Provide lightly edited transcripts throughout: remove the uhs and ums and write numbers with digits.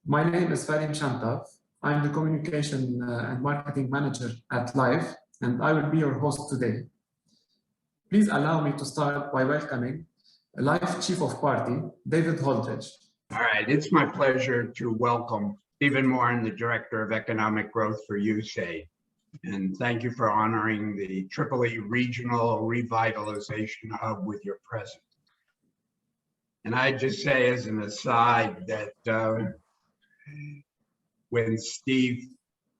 My name is Farim Shantav. I'm the Communication and Marketing Manager at Live, and I will be your host today. Please allow me to start by welcoming Live Chief of Party, David Holdridge. All right, it's my pleasure to welcome Stephen Morin, the Director of Economic Growth for USAID. And thank you for honoring the Tripoli Regional Revitalization Hub with your presence. And I just say as an aside that when Steve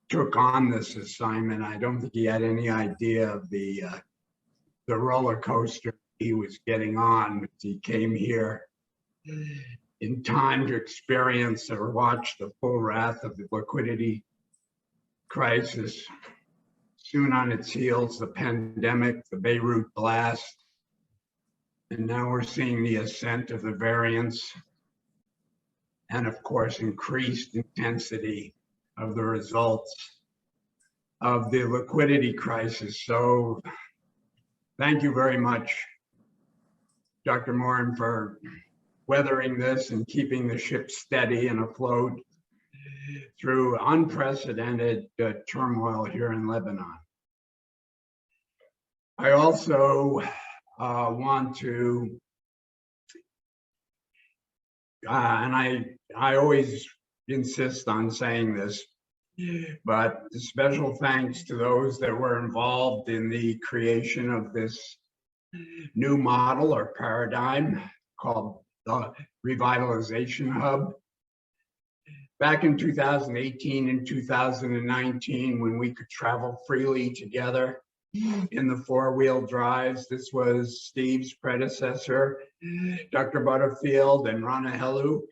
took on this assignment, I don't think he had any idea of the roller coaster he was getting on. He came here in time to experience or watch the full wrath of the liquidity crisis. Soon on its heels, the pandemic, the Beirut blast, and now we're seeing the ascent of the variants, and of course, increased intensity of the results of the liquidity crisis. So thank you very much, Dr. Morin, for weathering this and keeping the ship steady and afloat through unprecedented turmoil here in Lebanon. I also want to, and I always insist on saying this, but special thanks to those that were involved in the creation of this new model or paradigm called the Revitalization Hub. Back in 2018 and 2019, when we could travel freely together in the four-wheel drives, this was Steve's predecessor, Dr. Butterfield and Rana Helu.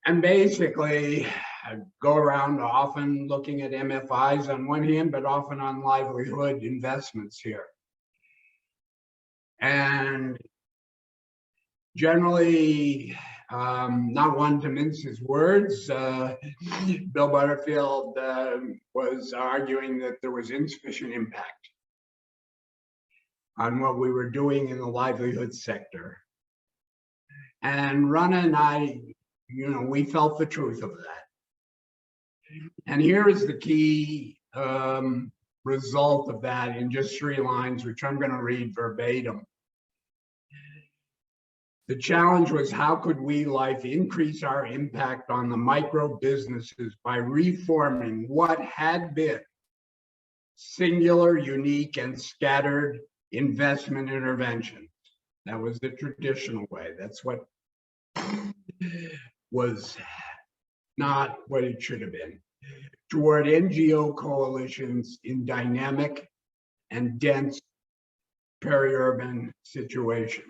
And basically, I'd go around often looking at MFIs on one hand, but often on livelihood investments here. And generally, not one to mince his words, Bill Butterfield was arguing that there was insufficient impact on what we were doing in the livelihood sector. And Rana and I, we felt the truth of that. And here is the key result of that in just 3 lines, which I'm going to read verbatim. The challenge was, how could we, Life, increase our impact on the micro businesses by reforming what had been singular, unique, and scattered investment interventions? That was the traditional way. That's what was not what it should have been. Toward NGO coalitions in dynamic and dense peri-urban situations.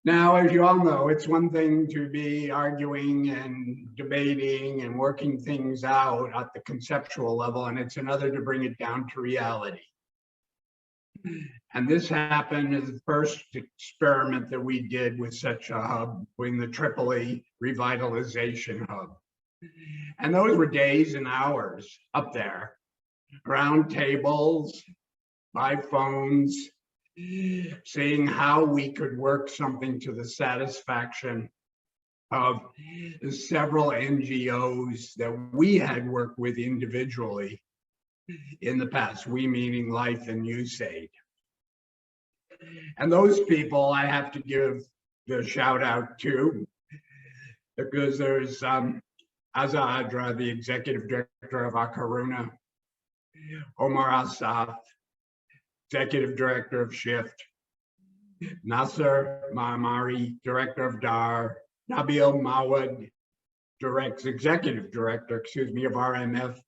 Now, as you all know, it's one thing to be arguing and debating and working things out at the conceptual level, and it's another to bring it down to reality. And this happened as the first experiment that we did with such a hub, in the Tripoli Revitalization Hub. And those were days and hours up there, around tables, by phones, seeing how we could work something to the satisfaction of the several NGOs that we had worked with individually in the past, we meaning Life and USAID. And those people I have to give the shout out to, because there's Azza Adra, the Executive Director of Akkarouna, Omar Asaf, Executive Director of Shift, Nasser Maamari, Director of DAR, Nabil Mawad, Executive Director, of RMF,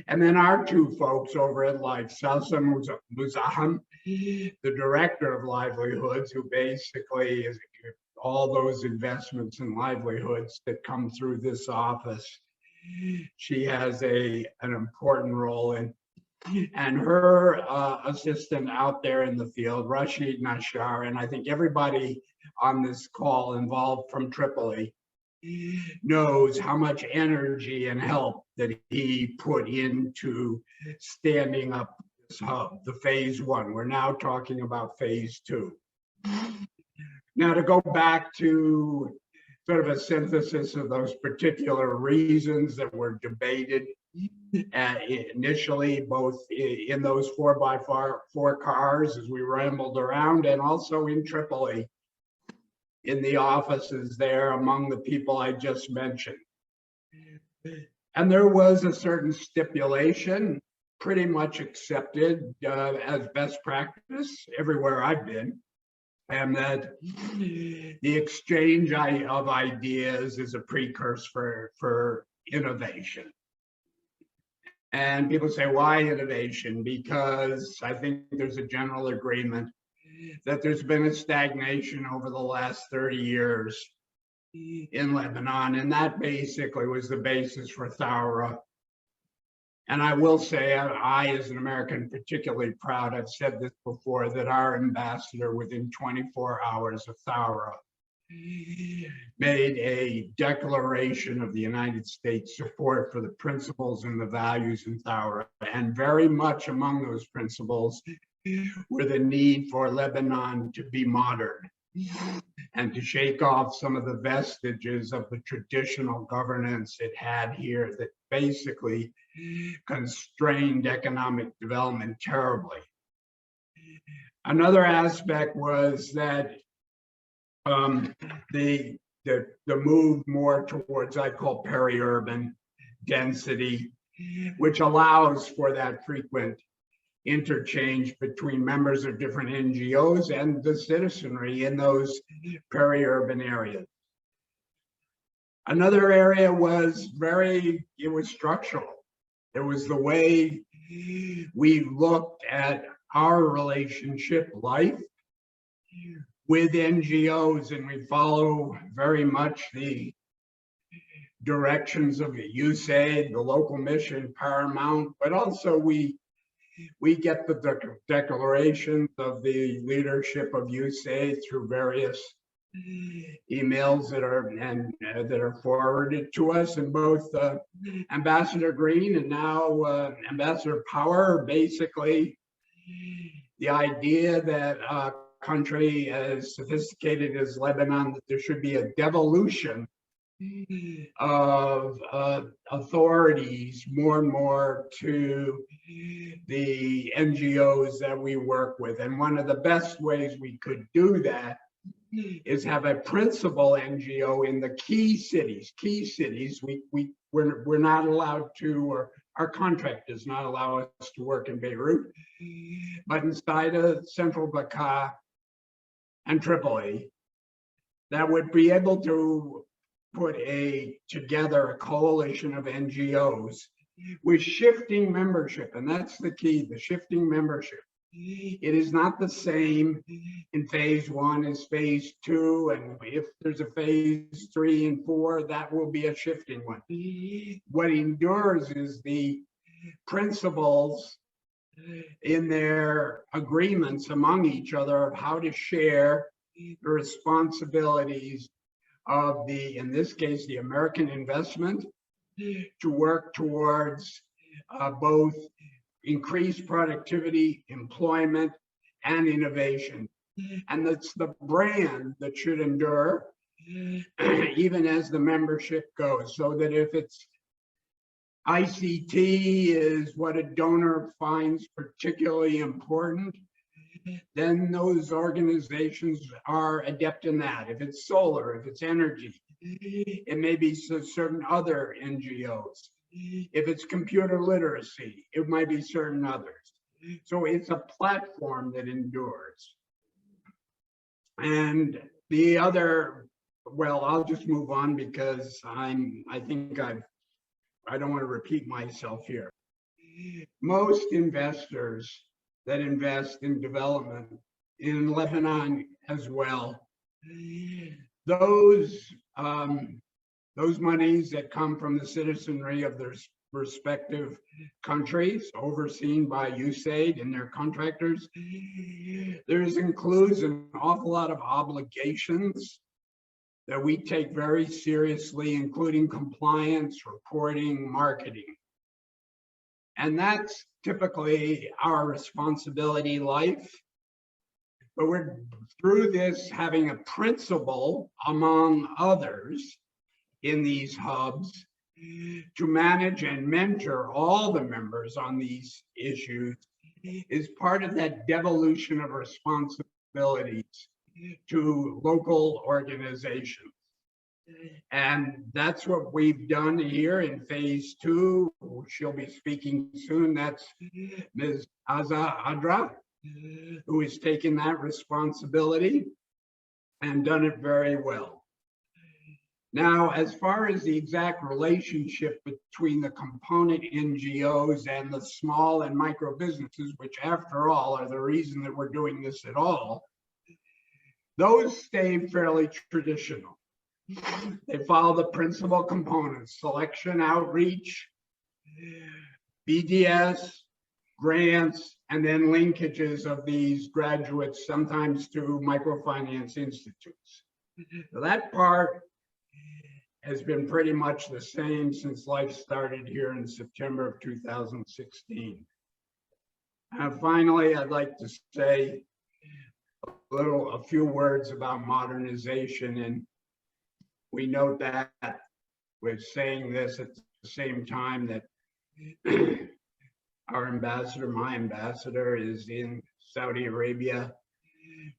and then our 2 folks over at Life, Salsa Muzaham, the Director of Livelihoods, who basically is all those investments in livelihoods that come through this office. She has an important role in. And her assistant out there in the field, Rashid Nashar, and I think everybody on this call involved from Tripoli knows how much energy and help that he put into standing up this hub, the phase 1. We're now talking about phase 2. Now, to go back to sort of a synthesis of those particular reasons that were debated initially, both in those 4x4 cars as we rambled around, and also in Tripoli, in the offices there among the people I just mentioned. And there was a certain stipulation, pretty much accepted as best practice everywhere I've been, and that the exchange of ideas is a precursor for innovation. And people say, why innovation? Because I think there's a general agreement that there's been a stagnation over the last 30 years in Lebanon, and that basically was the basis for Thawra. And I will say, I, as an American, particularly proud, I've said this before, that our ambassador, within 24 hours of Thawra, made a declaration of the United States support for the principles and the values in Thawra. And very much among those principles were the need for Lebanon to be modern and to shake off some of the vestiges of the traditional governance it had here that basically constrained economic development terribly. Another aspect was that the move more towards, I call, peri-urban density, which allows for that frequent interchange between members of different NGOs and the citizenry in those peri-urban areas. Another area was it was structural. It was the way we looked at our relationship life with NGOs, and we follow very much the directions of USAID, the local mission, paramount, but also we get the declarations of the leadership of USAID through various emails that are forwarded to us, and both Ambassador Green and now Ambassador Power, basically the idea that a country as sophisticated as Lebanon, that there should be a devolution of authorities more and more to the NGOs that we work with. And one of the best ways we could do that is have a principal NGO in the key cities. We're not allowed to, or our contract does not allow us to work in Beirut, but inside of central Bekaa and Tripoli, that would be able to put together a coalition of NGOs with shifting membership, and that's the key, the shifting membership. It is not the same in phase 1 as phase 2, and if there's a phase 3 and 4, that will be a shifting one. What endures is the principles in their agreements among each other of how to share the responsibilities of in this case, the American investment, to work towards both increased productivity, employment, and innovation. And that's the brand that should endure even as the membership goes, so that if it's ICT is what a donor finds particularly important, then those organizations are adept in that. If it's solar, if it's energy, it may be certain other NGOs. If it's computer literacy, it might be certain others. So it's a platform that endures. And the other, well, I'll just move on because I don't want to repeat myself here. Most investors that invest in development in Lebanon as well, those monies that come from the citizenry of their respective countries, overseen by USAID and their contractors, includes an awful lot of obligations that we take very seriously, including compliance, reporting, marketing. And that's typically our responsibility life. but we're through this having a principle among others in these hubs to manage and mentor all the members on these issues is part of that devolution of responsibilities to local organizations. And that's what we've done here in phase 2. She'll be speaking soon. That's Ms. Adra, who has taken that responsibility and done it very well. Now, as far as the exact relationship between the component NGOs and the small and micro businesses, which after all are the reason that we're doing this at all, those stay fairly traditional. They follow the principal components: selection, outreach, BDS, grants, and then linkages of these graduates, sometimes to microfinance institutes. So that part has been pretty much the same since life started here in September of 2016. Finally, I'd like to say a few words about modernization, and we note that we're saying this at the same time that our ambassador, my ambassador, is in Saudi Arabia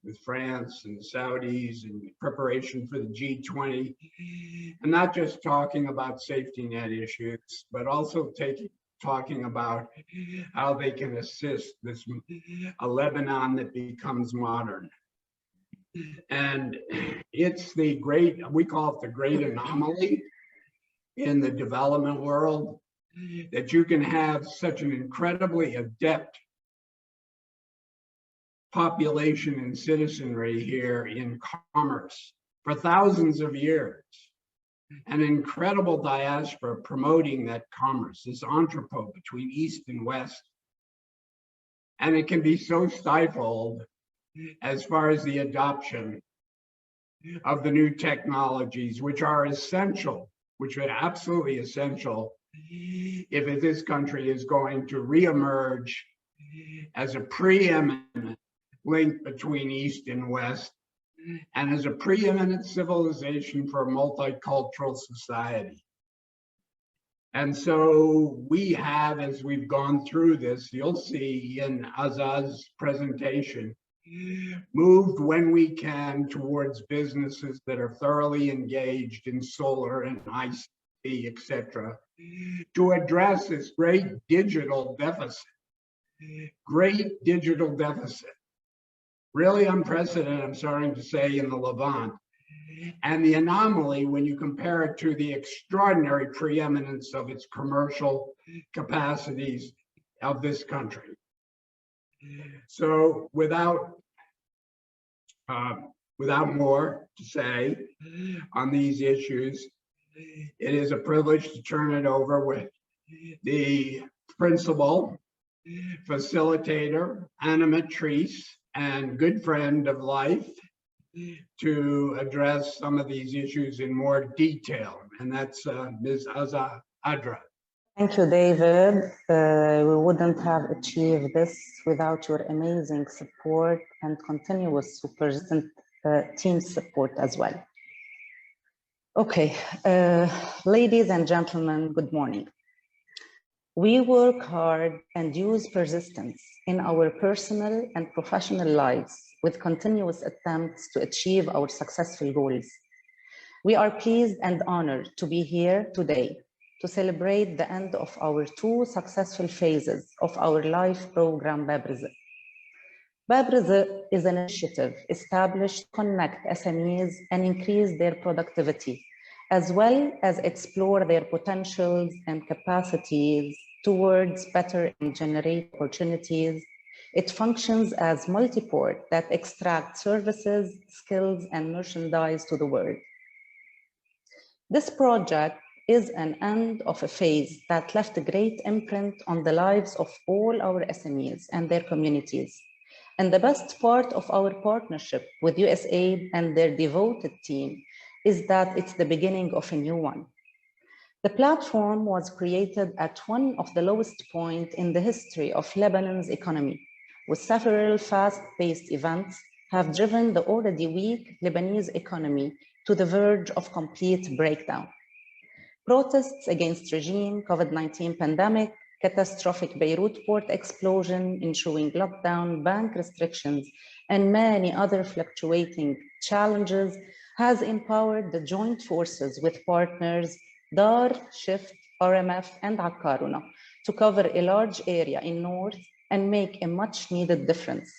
with France and Saudis in preparation for the G20, and not just talking about safety net issues, but also talking about how they can assist a Lebanon that becomes modern. And it's the great, we call it the great anomaly in the development world, that you can have such an incredibly adept population and citizenry here in commerce for thousands of years, an incredible diaspora promoting that commerce, this entrepot between East and West. And it can be so stifled as far as the adoption of the new technologies, which are essential, which are absolutely essential if this country is going to reemerge as a preeminent link between East and West, and as a preeminent civilization for a multicultural society. And so we have, as we've gone through this, you'll see in Azaz's presentation, moved when we can towards businesses that are thoroughly engaged in solar and ICT, etc., to address this great digital deficit. Really unprecedented, I'm sorry to say, in the Levant. And the anomaly when you compare it to the extraordinary preeminence of its commercial capacities of this country. So without more to say on these issues, it is a privilege to turn it over with the principal, facilitator, animatrice, and good friend of life to address some of these issues in more detail. And that's Ms. Adra. Thank you, David. We wouldn't have achieved this without your amazing support and continuous persistent team support as well. Okay, ladies and gentlemen, good morning. We work hard and use persistence in our personal and professional lives with continuous attempts to achieve our successful goals. We are pleased and honored to be here today to celebrate the end of our 2 successful phases of our life program, Bab Rizk. Bab Rizk is an initiative established to connect SMEs and increase their productivity, as well as explore their potentials and capacities towards better and generate opportunities. It functions as multiport that extracts services, skills, and merchandise to the world. This project is an end of a phase that left a great imprint on the lives of all our SMEs and their communities. And the best part of our partnership with USAID and their devoted team is that it's the beginning of a new one. The platform was created at one of the lowest points in the history of Lebanon's economy, with several fast-paced events have driven the already weak Lebanese economy to the verge of complete breakdown. Protests against regime, COVID-19 pandemic, catastrophic Beirut port explosion, ensuing lockdown, bank restrictions, and many other fluctuating challenges has empowered the joint forces with partners DAR, SHIFT, RMF, and Akkarouna to cover a large area in North and make a much needed difference.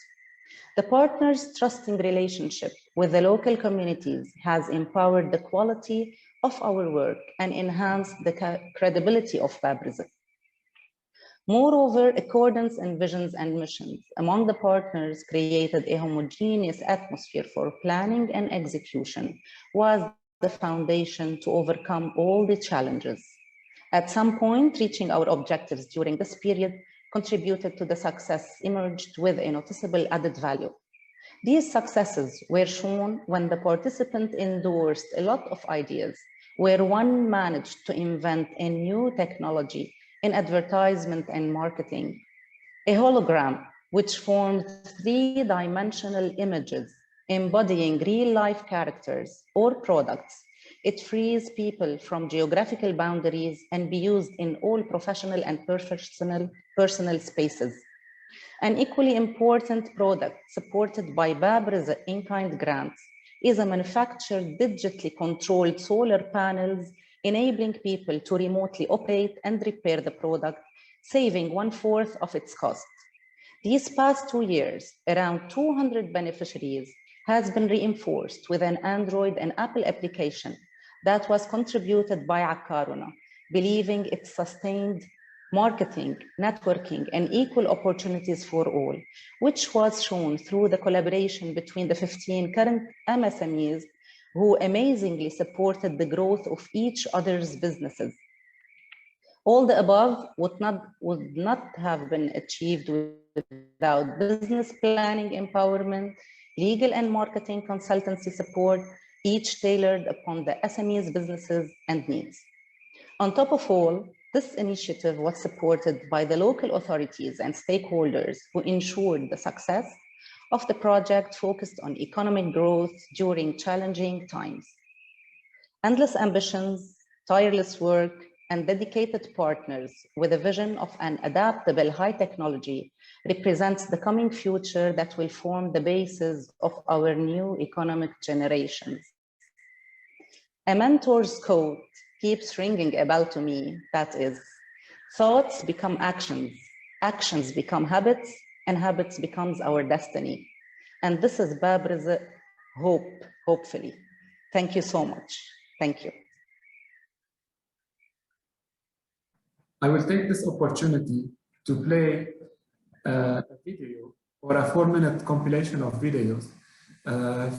The partners' trusting relationship with the local communities has empowered the quality of our work and enhanced the credibility of Bab Rizk. Moreover, accordance in visions and missions among the partners created a homogeneous atmosphere for planning and execution, was the foundation to overcome all the challenges. At some point, reaching our objectives during this period contributed to the success emerged with a noticeable added value. These successes were shown when the participant endorsed a lot of ideas, where one managed to invent a new technology in advertisement and marketing, a hologram which formed three-dimensional images embodying real-life characters or products. It frees people from geographical boundaries and be used in all professional and personal spaces. An equally important product supported by Bab Rizk in-kind grants is a manufactured digitally controlled solar panels enabling people to remotely operate and repair the product, saving 1/4 of its cost. These past 2 years, around 200 beneficiaries has been reinforced with an Android and Apple application that was contributed by Akkarouna, believing it sustained marketing, networking, and equal opportunities for all, which was shown through the collaboration between the 15 current MSMEs who amazingly supported the growth of each other's businesses. All the above would not have been achieved without business planning empowerment, legal and marketing consultancy support, each tailored upon the SMEs' businesses and needs. On top of all, this initiative was supported by the local authorities and stakeholders who ensured the success of the project focused on economic growth during challenging times. Endless ambitions, tireless work, and dedicated partners with a vision of an adaptable high technology represents the coming future that will form the basis of our new economic generations. A mentor's quote keeps ringing a bell to me, that is, thoughts become actions, actions become habits, and habits becomes our destiny. And this is Bab Rizk hope, hopefully. Thank you so much. Thank you. I will take this opportunity to play a video or a 4-minute compilation of videos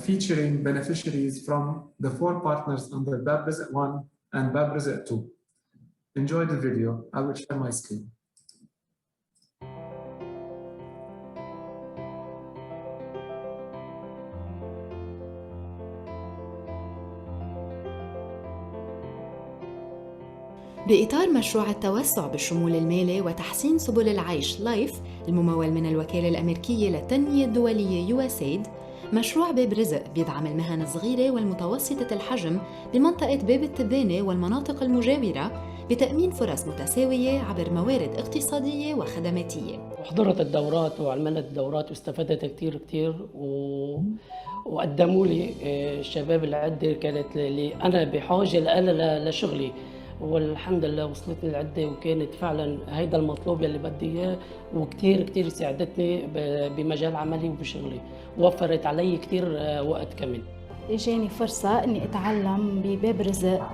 featuring beneficiaries from the 4 partners under Bab Rizk 1 and Bab Rizk 2. Enjoy the video. I will share my screen. بإطار مشروع التوسع بالشمول المالي وتحسين سبل العيش لايف الممول من الوكالة الأمريكية للتنمية الدولية USAID، مشروع باب رزق بيدعم المهن الصغيرة والمتوسطة الحجم بمنطقة باب التبانة والمناطق المجاورة بتأمين فرص متساوية عبر موارد اقتصادية وخدماتية. حضرت الدورات وعملت الدورات واستفدت كتير وقدموا لي الشباب العدة كانت اللي أنا بحاجة لها لشغلي، والحمد لله وصلتني العدة وكانت فعلا هيدا المطلوب يلي بدي اياه، وكتير ساعدتني بمجال عملي وبشغلي، ووفرت علي كتير وقت كمان. اجاني فرصة اني اتعلم بباب رزق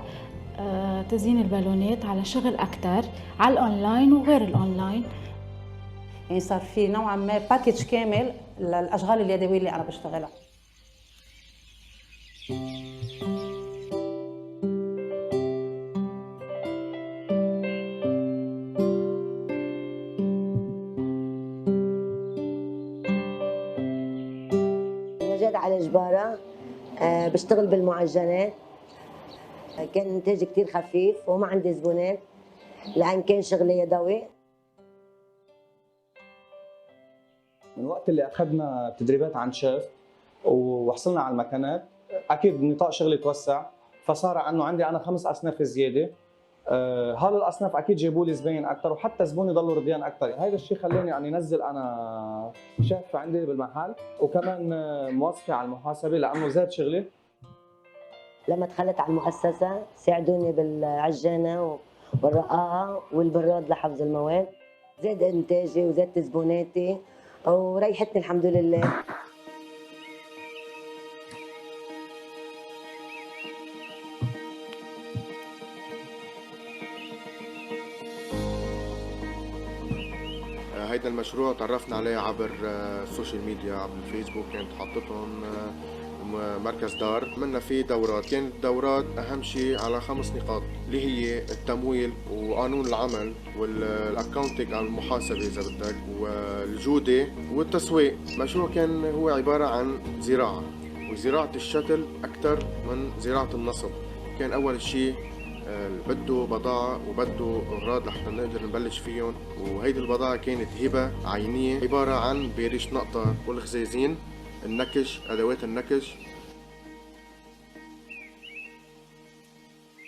تزيين البالونات على شغل اكثر على الاونلاين وغير الاونلاين. يعني صار في نوعا ما باكج كامل للاشغال اليدويه اللي انا بشتغلها. نجد على جبارة بشتغل بالمعجنات، كان إنتاجي كتير خفيف وما عندي زبونات لأن كان شغلي يدوي. من وقت اللي أخذنا تدريبات عن شيف وحصلنا على المكانات. اكيد نطاق شغلي توسع، فصار انه عندي انا 5 اصناف زياده. هول الاصناف اكيد جابوا لي زباين اكثر، وحتى زبوني ضلوا رضيان اكثر. هذا الشيء خلاني يعني انزل انا شيف عندي بالمحل، وكمان موظفه على المحاسبه لانه زاد شغلي. لما دخلت على المؤسسة ساعدوني بالعجانة والرقاقة والبراد لحفظ المواد، زاد إنتاجي وزادت زبوناتي وريحتني الحمد لله. هيدا المشروع تعرفنا عليه عبر السوشيال ميديا، عبر الفيسبوك. كانت حاطتهم مركز دار، عملنا فيه دورات. كانت الدورات اهم شيء على 5 نقاط اللي هي التمويل وقانون العمل والاكاونتنج او المحاسبه اذا بدك، والجوده والتسويق. المشروع كان هو عباره عن زراعه، وزراعه الشتل اكثر من زراعه النصب. كان اول شيء بده بضاعة وبده أغراض لحتى نقدر نبلش فيهم، وهيدي البضاعة كانت هبة عينية عبارة عن بيريش نقطة والخزازين، النكش، أدوات النكش.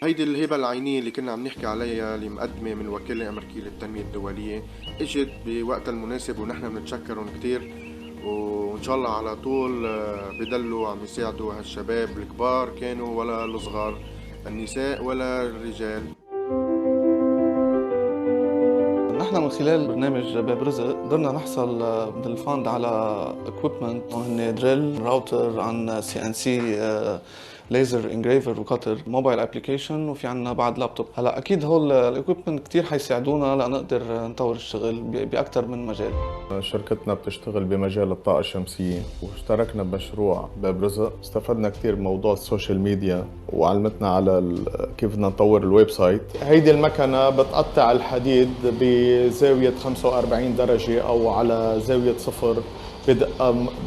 هيدي الهبة العينية اللي كنا عم نحكي عليها اللي مقدمة من الوكالة الأمريكية للتنمية الدولية اجت بوقتها المناسب، ونحن بنتشكرهم كتير، وإن شاء الله على طول بضلوا عم يساعدوا هالشباب الكبار كانوا ولا الصغار، النساء ولا الرجال. نحن من خلال برنامج باب رزق قدرنا نحصل من الفند على equipment، هن دريل، راوتر، عن CNC ليزر انجريفر وكاتر، موبايل ابلكيشن، وفي عنا بعد لابتوب. هلا اكيد هول الايكويبمنت كثير حيساعدونا لنقدر نطور الشغل باكثر من مجال. شركتنا بتشتغل بمجال الطاقة الشمسية، واشتركنا بمشروع باب رزق. استفدنا كثير بموضوع السوشيال ميديا، وعلمتنا على كيف بدنا نطور الويب سايت. هيدي المكنة بتقطع الحديد بزاوية 45 درجة أو على زاوية 0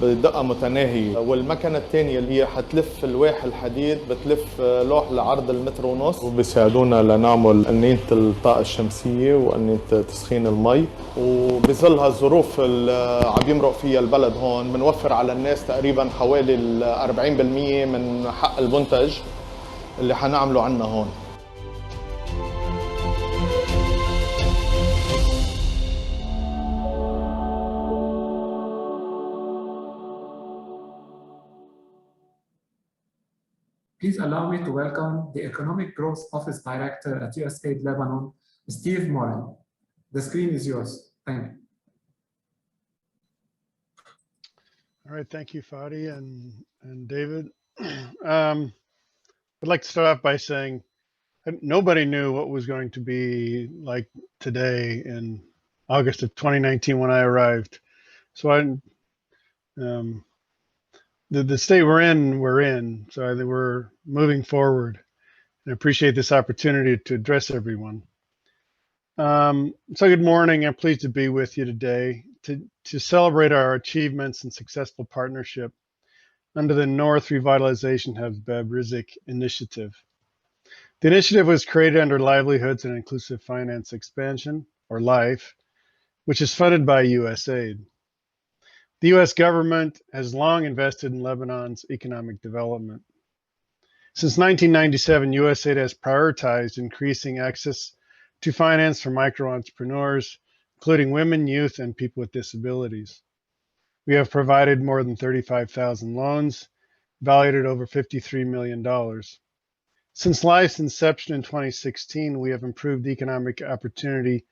بدقة متناهية، والمكنة الثانية اللي هي حتلف لواح الحديد بتلف لوح لعرض 1.5 متر، وبيساعدونا لنعمل قنينة الطاقة الشمسية وقنينة تسخين المي. وبظل هالظروف اللي عم يمرق فيها البلد هون بنوفر على الناس تقريبا حوالي 40% من حق المنتج اللي حنعمله عنا هون. Please allow me to welcome the Economic Growth Office Director at USAIDLebanon, Steve Morin. The screen is yours. Thank you. All right, thank you, Fadi and David. I'd like to start off by saying nobody knew what was going to be like today in August of 2019 when I arrived. So the state we're in. So I think we're moving forward, and I appreciate this opportunity to address everyone. So good morning. I'm pleased to be with you today to celebrate our achievements and successful partnership under the North Revitalization Hub's Bab Rizk initiative. The initiative was created under Livelihoods and Inclusive Finance Expansion, or LIFE, which is funded by USAID. The US government has long invested in Lebanon's economic development. Since 1997, USAID has prioritized increasing access to finance for micro-entrepreneurs, including women, youth, and people with disabilities. We have provided more than 35,000 loans, valued at over $53 million. Since LIFE's inception in 2016, we have improved economic opportunity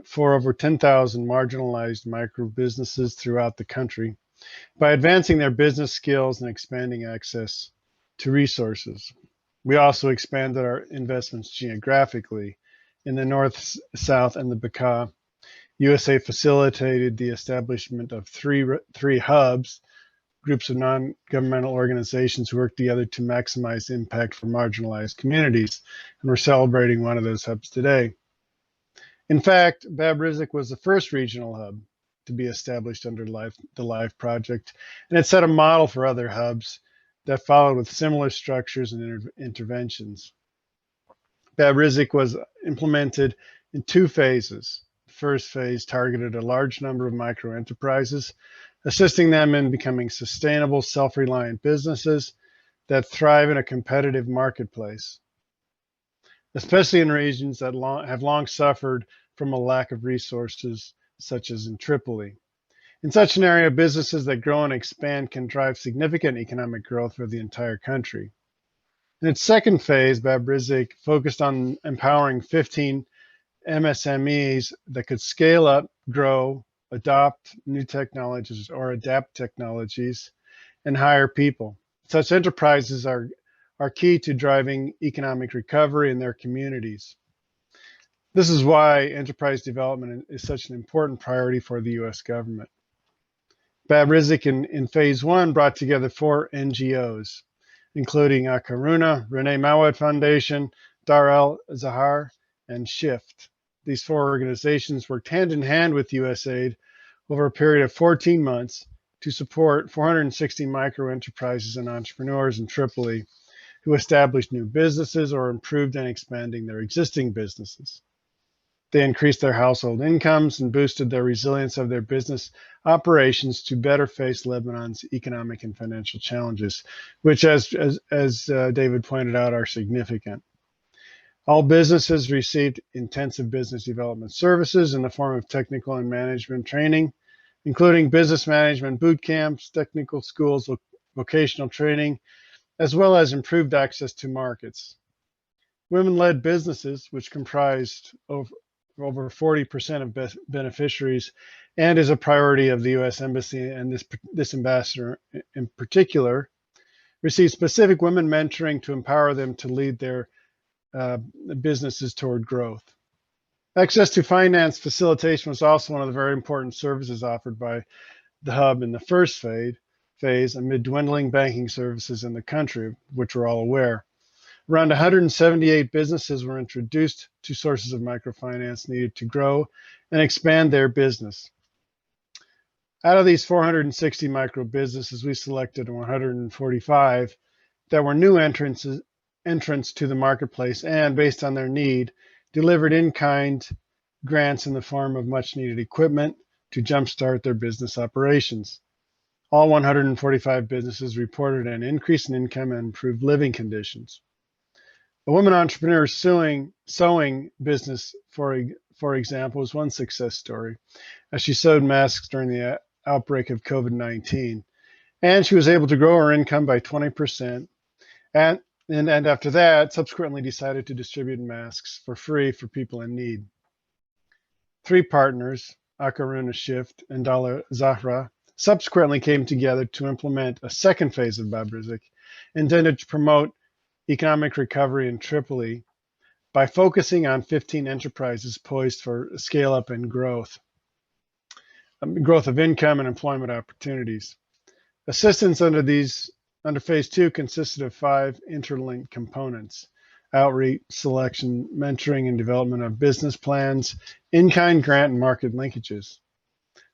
for over 10,000 marginalized micro businesses throughout the country by advancing their business skills and expanding access to resources. We also expanded our investments geographically. In the North, South, and the Bekaa, USA facilitated the establishment of three hubs, groups of non-governmental organizations who work together to maximize impact for marginalized communities. And we're celebrating one of those hubs today. In fact, Bab Rizk was the first regional hub to be established under the LIFE project, and it set a model for other hubs that followed with similar structures and interventions. Bab Rizk was implemented in 2 phases. The first phase targeted a large number of micro enterprises, assisting them in becoming sustainable, self-reliant businesses that thrive in a competitive marketplace, especially in regions that have long suffered from a lack of resources, such as in Tripoli. In such an area, businesses that grow and expand can drive significant economic growth for the entire country. In its second phase, Bab Rizk focused on empowering 15 MSMEs that could scale up, grow, adopt new technologies or adapt technologies, and hire people. Such enterprises are key to driving economic recovery in their communities. This is why enterprise development is such an important priority for the U.S. government. Bab Rizk in phase one brought together 4 NGOs, including Akkarouna, Renee Mawad Foundation, Dar El Zahar, and Shift. These 4 organizations worked hand in hand with USAID over a period of 14 months to support 460 micro enterprises and entrepreneurs in Tripoli who established new businesses or improved and expanding their existing businesses. They increased their household incomes and boosted their resilience of their business operations to better face Lebanon's economic and financial challenges, which, as David pointed out, are significant. All businesses received intensive business development services in the form of technical and management training, including business management boot camps, technical schools, vocational training, as well as improved access to markets. Women-led businesses, which comprised over 40% of beneficiaries and is a priority of the U.S. Embassy and this ambassador in particular, received specific women mentoring to empower them to lead their businesses toward growth. Access to finance facilitation was also one of the very important services offered by the hub in the first phase amid dwindling banking services in the country, which we're all aware. Around 178 businesses were introduced to sources of microfinance needed to grow and expand their business. Out of these 460 micro businesses, we selected 145 that were new entrants to the marketplace and, based on their need, delivered in-kind grants in the form of much-needed equipment to jumpstart their business operations. All 145 businesses reported an increase in income and improved living conditions. A woman entrepreneur sewing business, for example, is one success story, as she sewed masks during the outbreak of COVID-19, and she was able to grow her income by 20%, and after that, subsequently decided to distribute masks for free for people in need. 3 partners, Akkarouna, Shift, and Dar Zahra, subsequently came together to implement a second phase of Bab Rizk, intended to promote economic recovery in Tripoli by focusing on 15 enterprises poised for scale up and growth of income and employment opportunities. Assistance under phase 2 consisted of 5 interlinked components: outreach, selection, mentoring, and development of business plans, in-kind grant, and market linkages.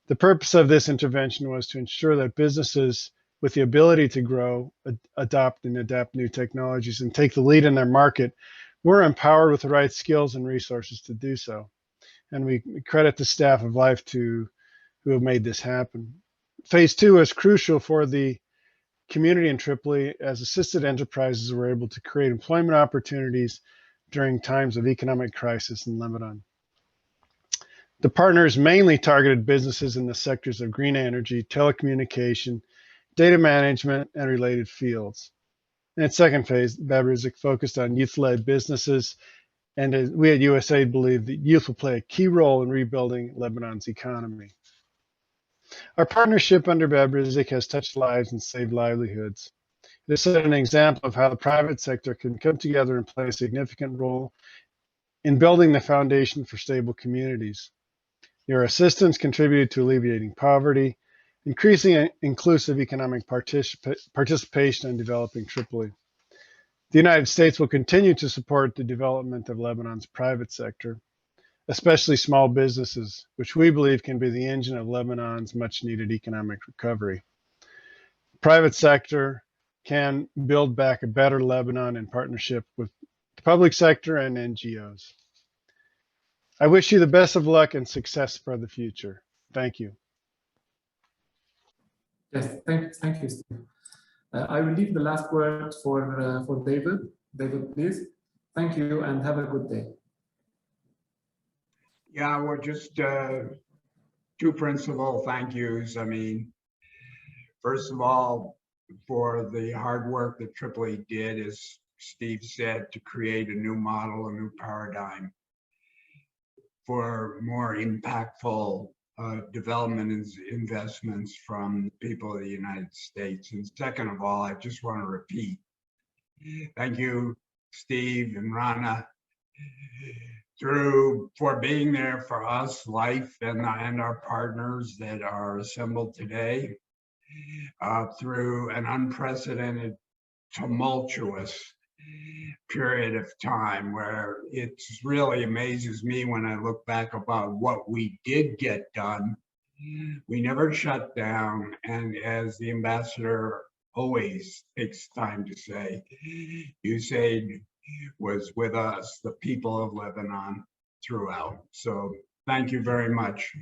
The purpose of this intervention was to ensure that businesses with the ability to grow, adopt and adapt new technologies, and take the lead in their market were empowered with the right skills and resources to do so. And we credit the staff of Life who have made this happen. Phase 2 is crucial for the community in Tripoli, as assisted enterprises were able to create employment opportunities during times of economic crisis in Lebanon. The partners mainly targeted businesses in the sectors of green energy, telecommunication, data management, and related fields. In its second phase, Bab Rizk focused on youth-led businesses, and we at USAID believe that youth will play a key role in rebuilding Lebanon's economy. Our partnership under Bab Rizk has touched lives and saved livelihoods. It has set an example of how the private sector can come together and play a significant role in building the foundation for stable communities. Your assistance contributed to alleviating poverty, increasing inclusive economic participation in developing Tripoli. The United States will continue to support the development of Lebanon's private sector, especially small businesses, which we believe can be the engine of Lebanon's much-needed economic recovery. Private sector can build back a better Lebanon in partnership with the public sector and NGOs. I wish you the best of luck and success for the future. Thank you. Yes, thank you, Steve. I will leave the last word for David. David, please. Thank you and have a good day. Yeah, well, just two principal thank yous. I mean, first of all, for the hard work that Tripoli did, as Steve said, to create a new model, a new paradigm for more impactful development and investments from the people of the United States. And second of all, I just want to repeat, thank you, Steve and Rana, for being there for us, Life, and our partners that are assembled today through an unprecedented, tumultuous period of time where it really amazes me when I look back about what we did get done. We never shut down, and as the ambassador always takes time to say, USAID was with us, the people of Lebanon, throughout. So thank you very much.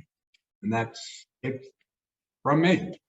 And that's it from me.